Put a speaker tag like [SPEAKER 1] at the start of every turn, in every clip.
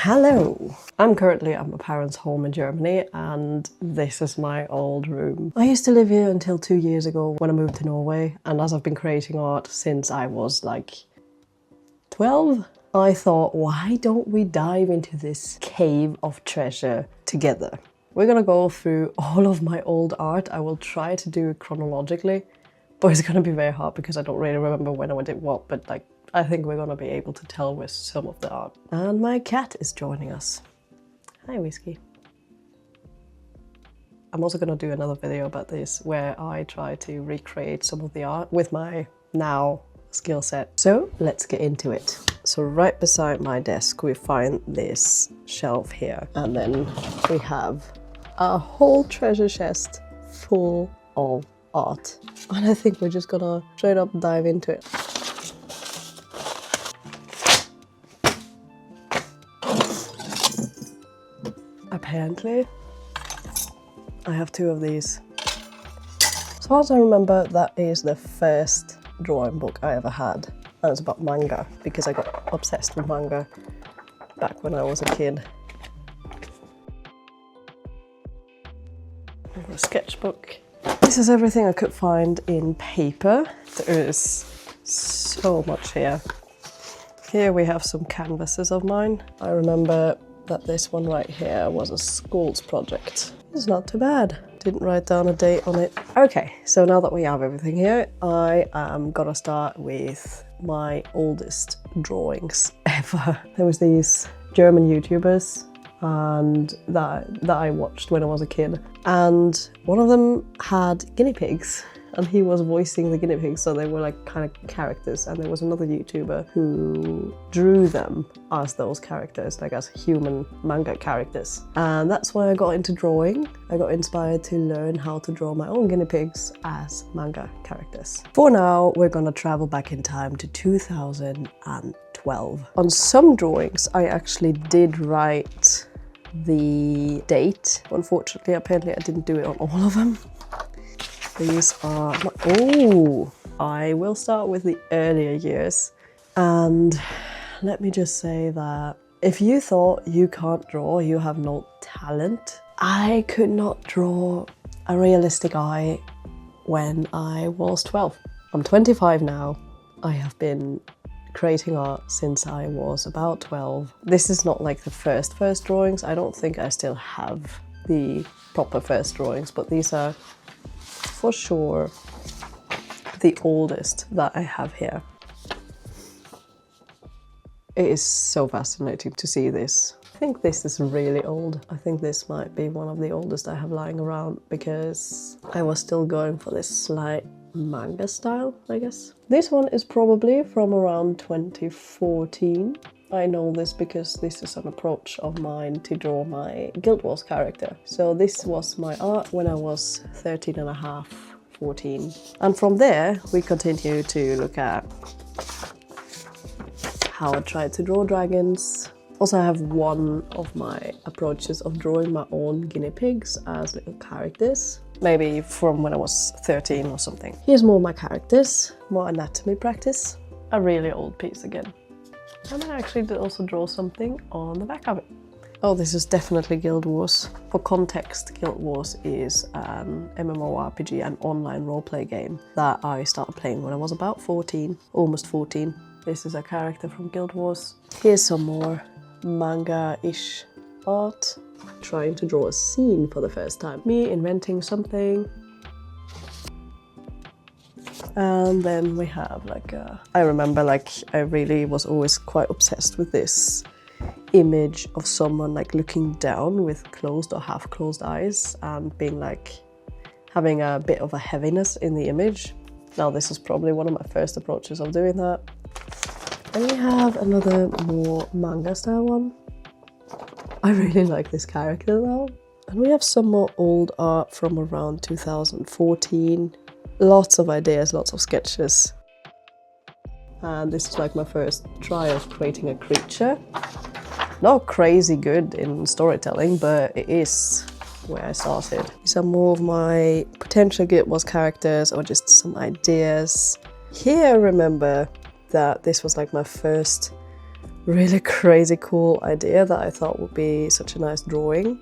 [SPEAKER 1] Hello! I'm currently at my parents' home in Germany and this is my old room. I used to live here until 2 years ago when I moved to Norway, and as I've been creating art since I was like 12, I thought, why don't we dive into this cave of treasure together? We're gonna go through all of my old art. I will try to do it chronologically, but it's gonna be very hard because I don't really remember when I did what, but like, I think we're gonna be able to tell with some of the art. And my cat is joining us. Hi, Whiskey. I'm also gonna do another video about this where I try to recreate some of the art with my now skill set. So let's get into it. So right beside my desk we find this shelf here, and then we have a whole treasure chest full of art. And I think we're just gonna straight up dive into it. Apparently, I have 2 of these. As far as I remember, that is the first drawing book I ever had. And it's about manga, because I got obsessed with manga back when I was a kid. A sketchbook. This is everything I could find in paper. There is so much here. Here we have some canvases of mine. I remember that this one right here was a school's project. It's not too bad. Didn't write down a date on it. Okay, so now that we have everything here, I am gonna start with my oldest drawings ever. There was these German YouTubers and that I watched when I was a kid, and one of them had guinea pigs. And he was voicing the guinea pigs, so they were like kind of characters. And there was another YouTuber who drew them as those characters, like as human manga characters. And that's why I got into drawing. I got inspired to learn how to draw my own guinea pigs as manga characters. For now, we're gonna travel back in time to 2012. On some drawings, I actually did write the date. Unfortunately, apparently I didn't do it on all of them. These are, oh, I will start with the earlier years. And let me just say that if you thought you can't draw, you have no talent. I could not draw a realistic eye when I was 12. I'm 25 now. I have been creating art since I was about 12. This is not like the first drawings. I don't think I still have the proper first drawings, but these are for sure the oldest that I have here. It is so fascinating to see this. I think this is really old. I think this might be one of the oldest I have lying around, because I was still going for this slight manga style, I guess. This one is probably from around 2014. I know this because this is an approach of mine to draw my Guild Wars character. So this was my art when I was 13 and a half, 14. And from there, we continue to look at how I tried to draw dragons. Also, I have one of my approaches of drawing my own guinea pigs as little characters. Maybe from when I was 13 or something. Here's more of my characters, more anatomy practice. A really old piece again. And I actually did also draw something on the back of it. Oh, this is definitely Guild Wars. For context, Guild Wars is an MMORPG, an online roleplay game that I started playing when I was about 14, almost 14. This is a character from Guild Wars. Here's some more manga-ish art. Trying to draw a scene for the first time. Me inventing something. And then we have like I remember like I really was always quite obsessed with this image of someone like looking down with closed or half closed eyes and being like having a bit of a heaviness in the image. Now this is probably one of my first approaches of doing that. And we have another more manga style one. I really like this character though. And we have some more old art from around 2014. Lots of ideas, lots of sketches. And this is like my first try of creating a creature. Not crazy good in storytelling, but it is where I started. Some more of my potential Guild Wars characters or just some ideas. Here I remember that this was like my first really crazy cool idea that I thought would be such a nice drawing.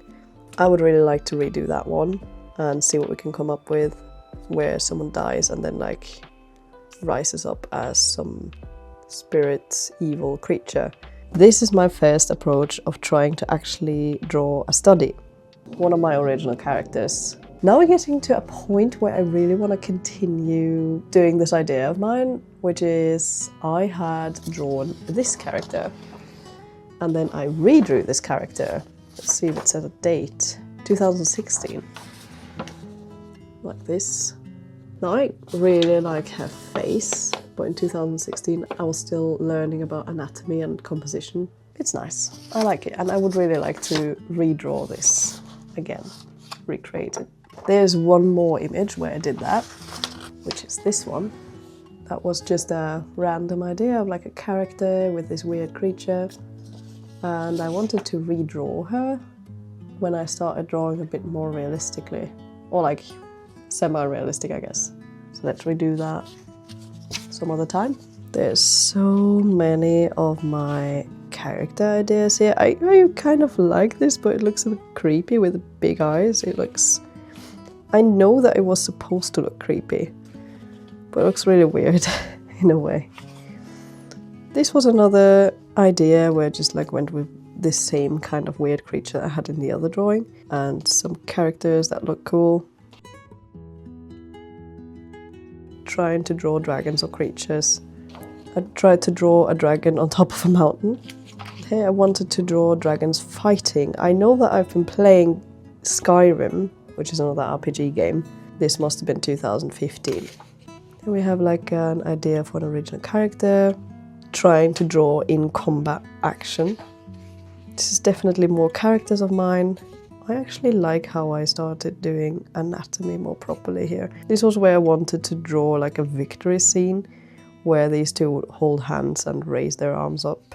[SPEAKER 1] I would really like to redo that one and see what we can come up with, where someone dies and then like rises up as some spirit, evil creature. This is my first approach of trying to actually draw a study, one of my original characters. Now we're getting to a point where I really want to continue doing this idea of mine, which is I had drawn this character and then I redrew this character. Let's see if it says a date. 2016. Like this. Now I really like her face, but in 2016 I was still learning about anatomy and composition. It's nice. I like it, and I would really like to redraw this again, recreate it. There's one more image where I did that, which is this one. That was just a random idea of like a character with this weird creature, and I wanted to redraw her when I started drawing a bit more realistically, or like semi-realistic, I guess. So let's redo that some other time. There's so many of my character ideas here. I kind of like this, but it looks a bit creepy with big eyes. It looks... I know that it was supposed to look creepy, but it looks really weird in a way. This was another idea where I just like went with this same kind of weird creature I had in the other drawing and some characters that look cool. Trying to draw dragons or creatures. I tried to draw a dragon on top of a mountain. Here I wanted to draw dragons fighting. I know that I've been playing Skyrim, which is another RPG game. This must have been 2015. Then we have like an idea for an original character. Trying to draw in combat action. This is definitely more characters of mine. I actually like how I started doing anatomy more properly here. This was where I wanted to draw like a victory scene where these two would hold hands and raise their arms up.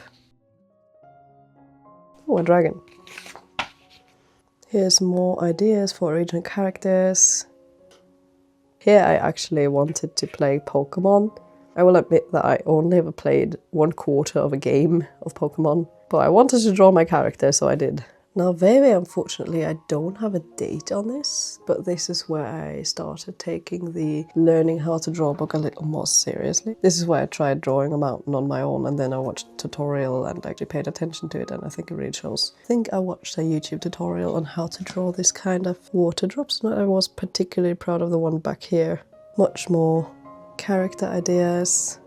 [SPEAKER 1] Oh, a dragon. Here's more ideas for original characters. Here I actually wanted to play Pokemon. I will admit that I only ever played 1/4 of a game of Pokemon, but I wanted to draw my character, so I did. Now, very unfortunately, I don't have a date on this, but this is where I started taking the learning how to draw book a little more seriously. This is where I tried drawing a mountain on my own, and then I watched a tutorial and actually paid attention to it, and I think it really shows. I think I watched a YouTube tutorial on how to draw this kind of water drops, and I was particularly proud of the one back here. Much more character ideas.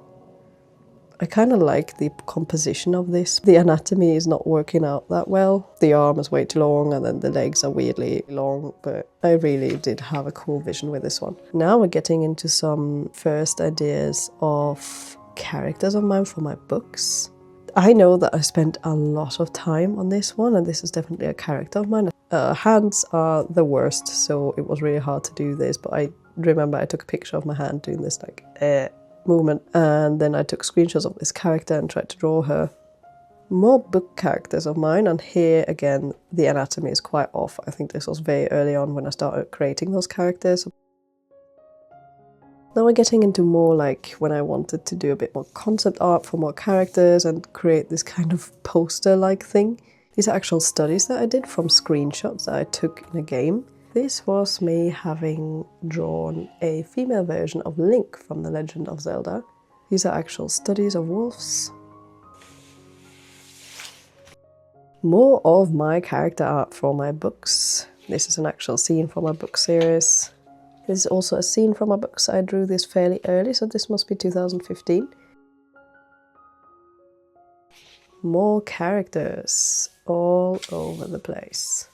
[SPEAKER 1] I kind of like the composition of this. The anatomy is not working out that well. The arm is way too long and then the legs are weirdly long, but I really did have a cool vision with this one. Now we're getting into some first ideas of characters of mine for my books. I know that I spent a lot of time on this one, and this is definitely a character of mine. Hands are the worst, so it was really hard to do this, but I remember I took a picture of my hand doing this like movement, and then I took screenshots of this character and tried to draw her. More book characters of mine, and here again the anatomy is quite off. I think this was very early on when I started creating those characters. Now we're getting into more like when I wanted to do a bit more concept art for more characters and create this kind of poster-like thing. These are actual studies that I did from screenshots that I took in a game. This was me having drawn a female version of Link from The Legend of Zelda. These are actual studies of wolves. More of my character art for my books. This is an actual scene from my book series. This is also a scene from my books. I drew this fairly early, so this must be 2015. More characters all over the place.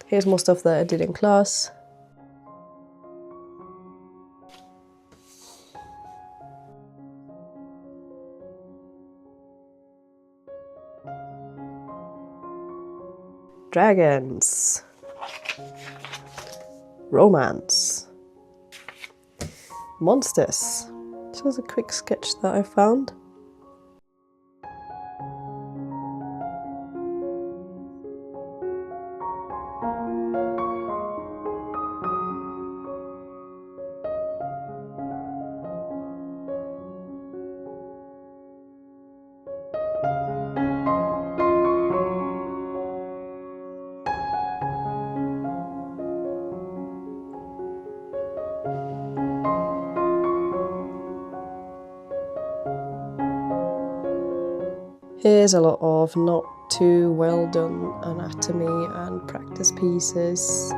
[SPEAKER 1] Here's more stuff that I did in class. Dragons. Romance. Monsters. This was a quick sketch that I found. Here's a lot of not too well done anatomy and practice pieces.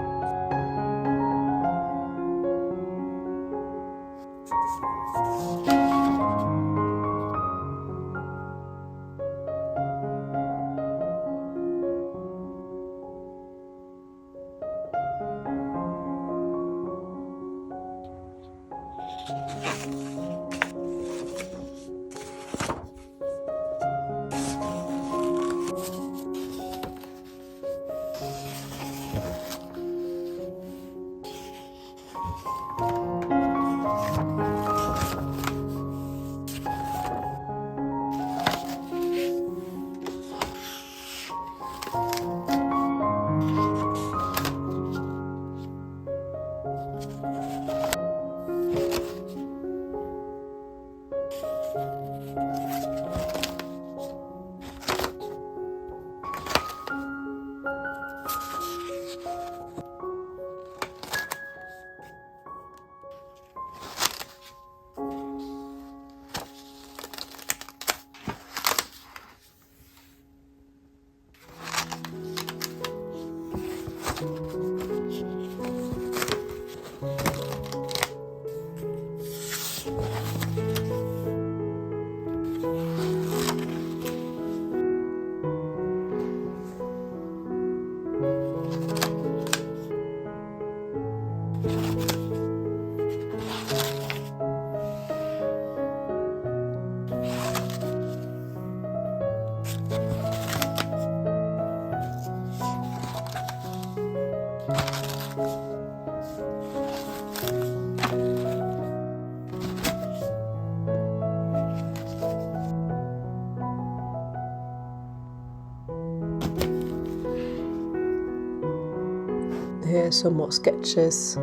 [SPEAKER 1] Here's some more sketches.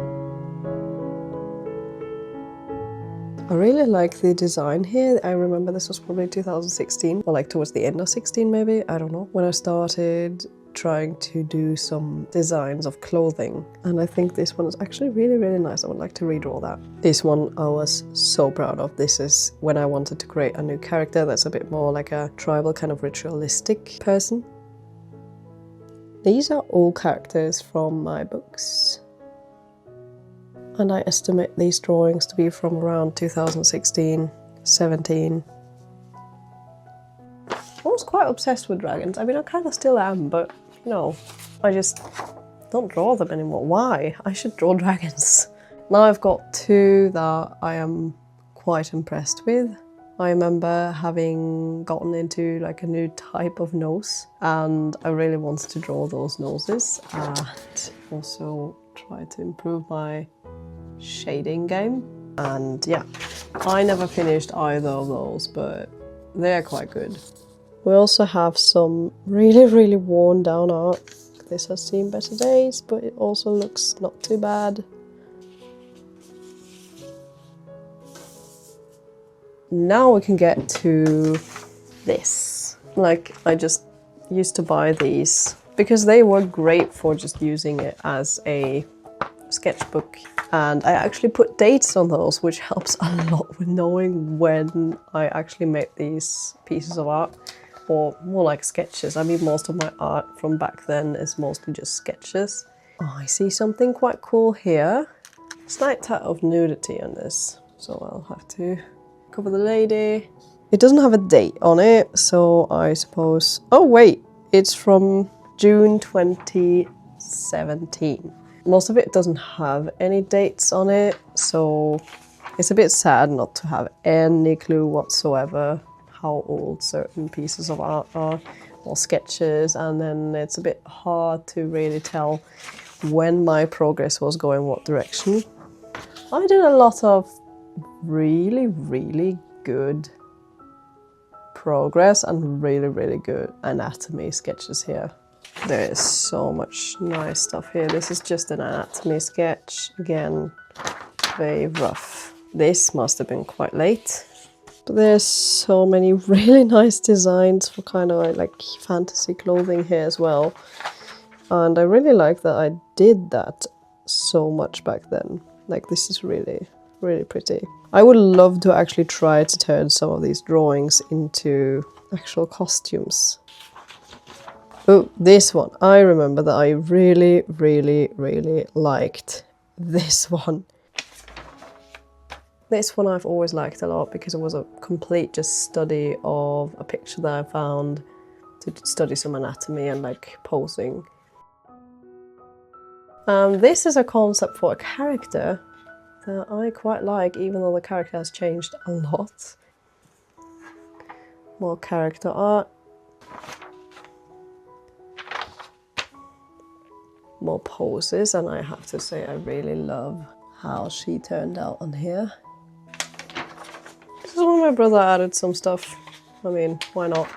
[SPEAKER 1] I really like the design here. I remember this was probably 2016, or like towards the end of 16 maybe, I don't know, when I started trying to do some designs of clothing. And I think this one is actually really, really nice. I would like to redraw that. This one I was so proud of. This is when I wanted to create a new character that's a bit more like a tribal kind of ritualistic person. These are all characters from my books. And I estimate these drawings to be from around 2016, 17. I was quite obsessed with dragons. I mean, I kind of still am, but you know, I just don't draw them anymore. Why? I should draw dragons. Now I've got two that I am quite impressed with. I remember having gotten into like a new type of nose, and I really wanted to draw those noses and also try to improve my shading game. And yeah, I never finished either of those, but they're quite good. We also have some really, really worn down art. This has seen better days, but it also looks not too bad. Now we can get to this. Like, I just used to buy these because they were great for just using it as a sketchbook. And I actually put dates on those, which helps a lot with knowing when I actually made these pieces of art, or more like sketches. I mean, most of my art from back then is mostly just sketches. Oh, I see something quite cool here. Slight touch of nudity on this, so I'll have to cover the lady. It doesn't have a date on it, so I suppose... Oh wait, it's from June 2017. Most of it doesn't have any dates on it, so it's a bit sad not to have any clue whatsoever how old certain pieces of art are, or sketches, and then it's a bit hard to really tell when my progress was going what direction. I did a lot of really, really good progress and really, really good anatomy sketches here. There is so much nice stuff here. This is just an anatomy sketch. Again, very rough. This must have been quite late. But there's so many really nice designs for kind of like fantasy clothing here as well. And I really like that I did that so much back then. Like, this is really, really pretty. I would love to actually try to turn some of these drawings into actual costumes. Oh, this one. I remember that I really, really, really liked this one. This one I've always liked a lot because it was a complete just study of a picture that I found to study some anatomy and like posing. This is a concept for a character that I quite like, even though the character has changed a lot. More character art. More poses, and I have to say I really love how she turned out on here. This is when my brother added some stuff. I mean, why not?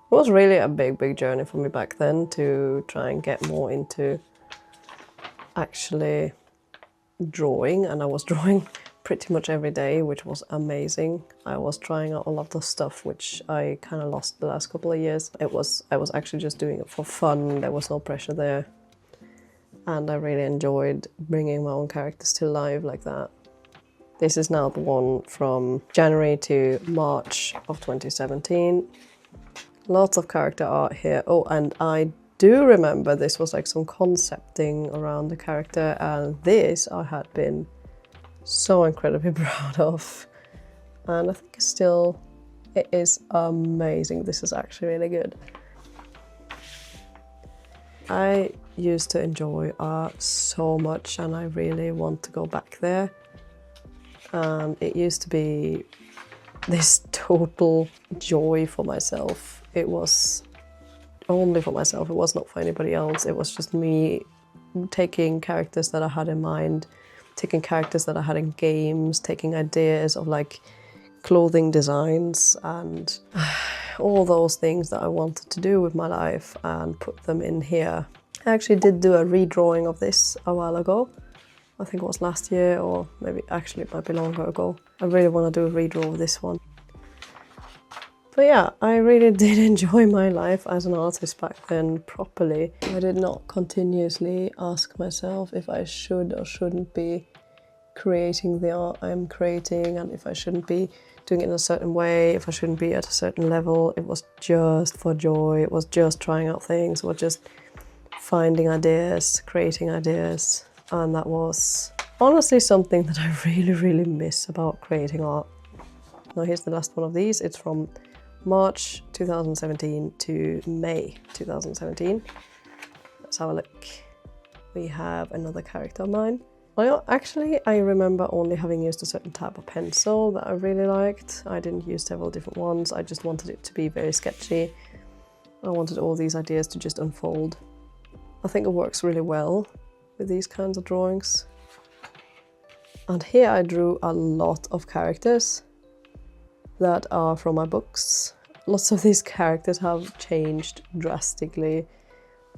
[SPEAKER 1] It was really a big journey for me back then to try and get more into actually drawing, and I was drawing pretty much every day, which was amazing. I was trying out a lot of stuff which I kind of lost the last couple of years. I was actually just doing it for fun. There was no pressure there, and I really enjoyed bringing my own characters to life like that. This is now the one from January to March of 2017. Lots of character art here. Oh, and I do remember this was like some concepting around the character, and this I had been so incredibly proud of. And I think it is amazing. This is actually really good. I used to enjoy art so much, and I really want to go back there. It used to be this total joy for myself. It was only for myself, it was not for anybody else. It was just me taking characters that I had in mind, taking characters that I had in games, taking ideas of like clothing designs and all those things that I wanted to do with my life and put them in here. I actually did do a redrawing of this a while ago. I think it was last year, or maybe actually it might be longer ago. I really want to do a redraw of this one. But yeah, I really did enjoy my life as an artist back then properly. I did not continuously ask myself if I should or shouldn't be creating the art I'm creating, and if I shouldn't be doing it in a certain way, if I shouldn't be at a certain level. It was just for joy. It was just trying out things. It was just finding ideas, creating ideas. And that was honestly something that I really miss about creating art. Now here's the last one of these. It's from March 2017 to May 2017. Let's have a look. We have another character of mine. I remember only having used a certain type of pencil that I really liked. I didn't use several different ones. I just wanted it to be very sketchy. I wanted all these ideas to just unfold. I think it works really well with these kinds of drawings. And here I drew a lot of characters that are from my books. Lots of these characters have changed drastically,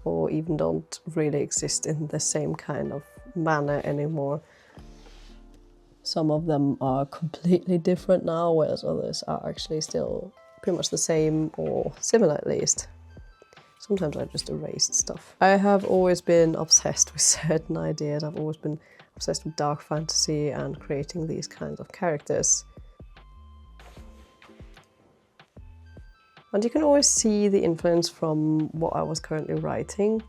[SPEAKER 1] or even don't really exist in the same kind of manner anymore. Some of them are completely different now, whereas others are actually still pretty much the same or similar at least. Sometimes I just erased stuff. I have always been obsessed with certain ideas. I've always been obsessed with dark fantasy and creating these kinds of characters. And you can always see the influence from what I was currently writing,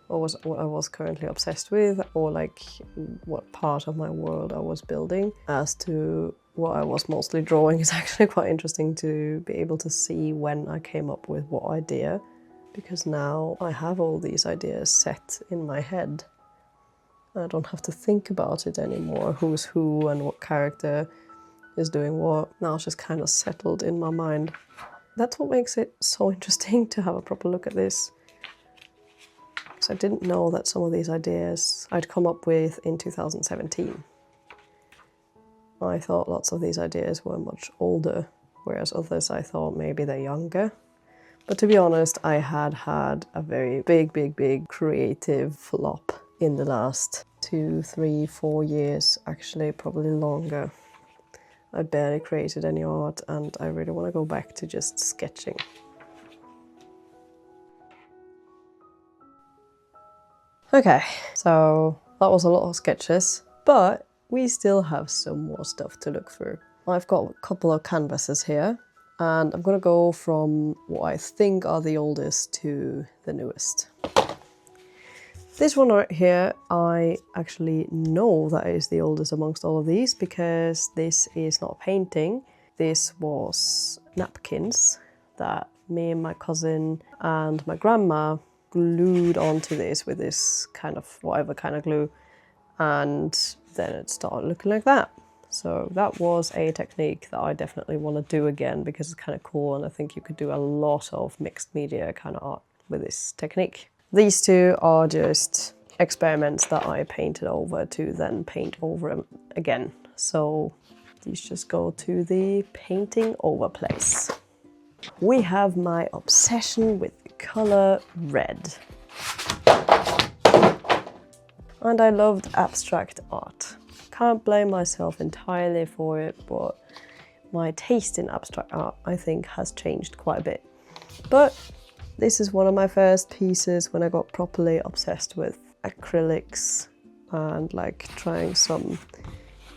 [SPEAKER 1] or what I was currently obsessed with, or like what part of my world I was building. As to what I was mostly drawing, is actually quite interesting to be able to see when I came up with what idea, because now I have all these ideas set in my head. I don't have to think about it anymore, who's who and what character is doing what. Now it's just kind of settled in my mind. That's what makes it so interesting to have a proper look at this. Because I didn't know that some of these ideas I'd come up with in 2017. I thought lots of these ideas were much older, whereas others I thought maybe they're younger. But to be honest, I had a very big creative flop in the last 2, 3, 4 years, actually probably longer. I barely created any art, and I really want to go back to just sketching. Okay, so that was a lot of sketches, but we still have some more stuff to look through. I've got a couple of canvases here, and I'm gonna go from what I think are the oldest to the newest. This one right here, I actually know that is the oldest amongst all of these because this is not a painting. This was napkins that me and my cousin and my grandma glued onto this with this kind of whatever kind of glue, and then it started looking like that. So that was a technique that I definitely want to do again because it's kind of cool, and I think you could do a lot of mixed media kind of art with this technique. These two are just experiments that I painted over to then paint over them again. So these just go to the painting over place. We have my obsession with the color red. And I loved abstract art. Can't blame myself entirely for it, but my taste in abstract art, I think, has changed quite a bit. But this is one of my first pieces when I got properly obsessed with acrylics and like trying some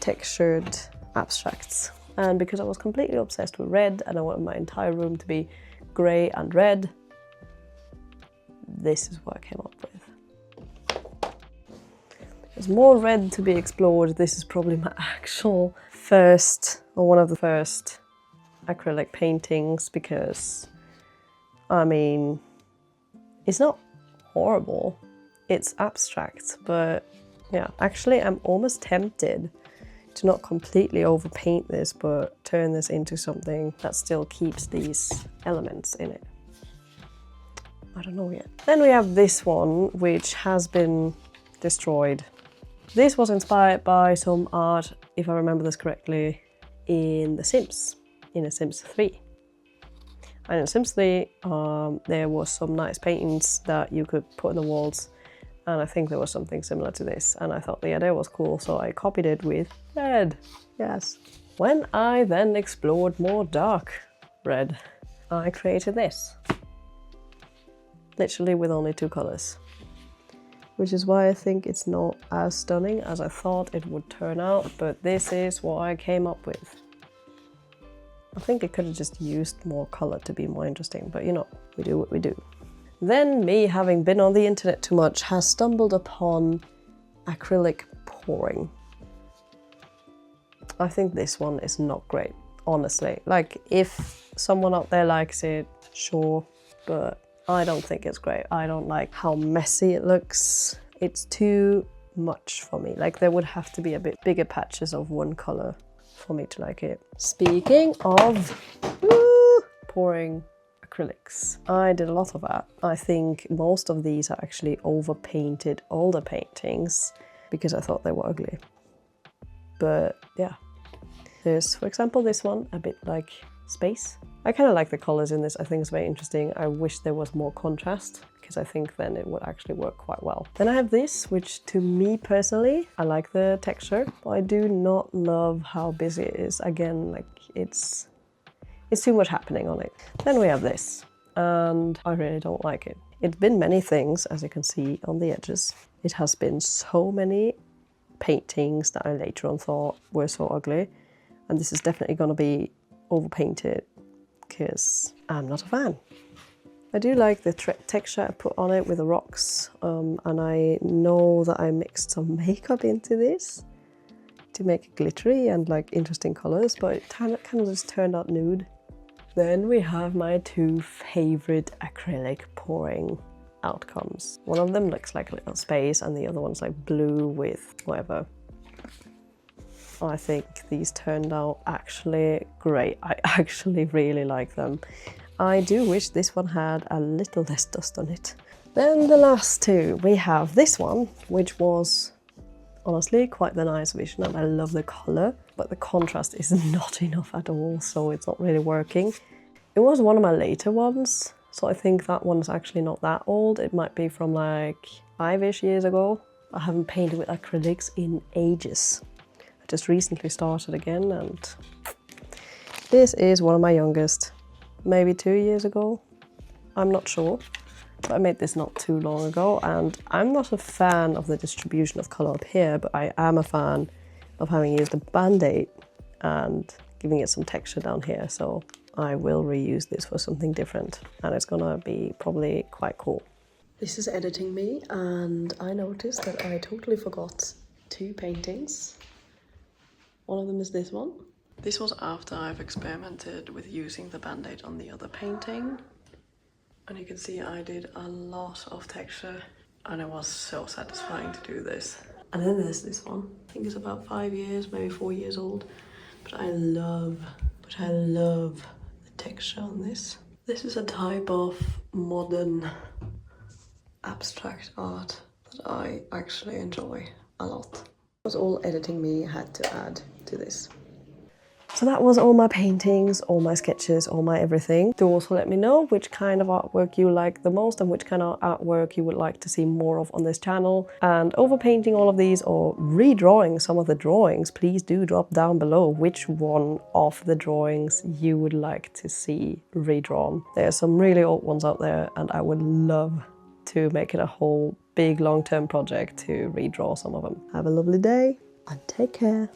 [SPEAKER 1] textured abstracts. And because I was completely obsessed with red and I wanted my entire room to be grey and red, this is what I came up with. There's more red to be explored. This is probably my actual first, or one of the first acrylic paintings because, I mean, it's not horrible. It's abstract, but yeah, actually I'm almost tempted to not completely overpaint this, but turn this into something that still keeps these elements in it. I don't know yet. Then we have this one, which has been destroyed. This was inspired by some art, if I remember this correctly, in The Sims, in The Sims 3. And in Sims 3, there was some nice paintings that you could put on the walls, and I think there was something similar to this, and I thought the idea was cool, so I copied it with red. Yes. When I then explored more dark red, I created this. Literally with only 2 colors. Which is why I think it's not as stunning as I thought it would turn out, but this is what I came up with. I think I could have just used more color to be more interesting, but you know, we do what we do. Then me, having been on the internet too much, has stumbled upon acrylic pouring. I think this one is not great, honestly. Like, if someone out there likes it, sure, but I don't think it's great. I don't like how messy it looks. It's too much for me. Like, there would have to be a bit bigger patches of one color for me to like it. Speaking of pouring acrylics, I did a lot of that. I think most of these are actually overpainted older paintings because I thought they were ugly. But yeah, there's, for example, this one, a bit like space. I kind of like the colors in this. I think it's very interesting. I wish there was more contrast because I think then it would actually work quite well. Then I have this, which to me personally, I like the texture, but I do not love how busy it is. Again, like it's too much happening on it. Then we have this, and I really don't like it. It's been many things, as you can see on the edges. It has been so many paintings that I later on thought were so ugly, and this is definitely going to be overpainted because I'm not a fan. I do like the texture I put on it with the rocks, and I know that I mixed some makeup into this to make it glittery and like interesting colors, but it kind of just turned out nude. Then we have my 2 favorite acrylic pouring outcomes. One of them looks like a little space and the other one's like blue with whatever. I think these turned out actually great. I actually really like them. I do wish this one had a little less dust on it. Then the last 2, we have this one, which was honestly quite the nice vision, and I love the color, but the contrast is not enough at all, so it's not really working. It was one of my later ones, so I think that one's actually not that old. It might be from like 5-ish years ago. I haven't painted with acrylics in ages. I just recently started again, and this is one of my youngest, maybe 2 years ago. I'm not sure. I made this not too long ago, and I'm not a fan of the distribution of color up here, but I am a fan of having used a Band-Aid and giving it some texture down here. So I will reuse this for something different, and it's gonna be probably quite cool. This is editing me, and I noticed that I totally forgot 2 paintings. One of them is this one. This was after I've experimented with using the band-aid on the other painting. And you can see I did a lot of texture, and it was so satisfying to do this. And then there's this one. I think it's about 5 years, maybe 4 years old. But I love the texture on this. This is a type of modern abstract art that I actually enjoy a lot. It was all editing me had to add to this. So that was all my paintings, all my sketches, all my everything. Do also let me know which kind of artwork you like the most and which kind of artwork you would like to see more of on this channel. And overpainting all of these or redrawing some of the drawings, please do drop down below which one of the drawings you would like to see redrawn. There are some really old ones out there, and I would love to make it a whole big long-term project to redraw some of them. Have a lovely day and take care.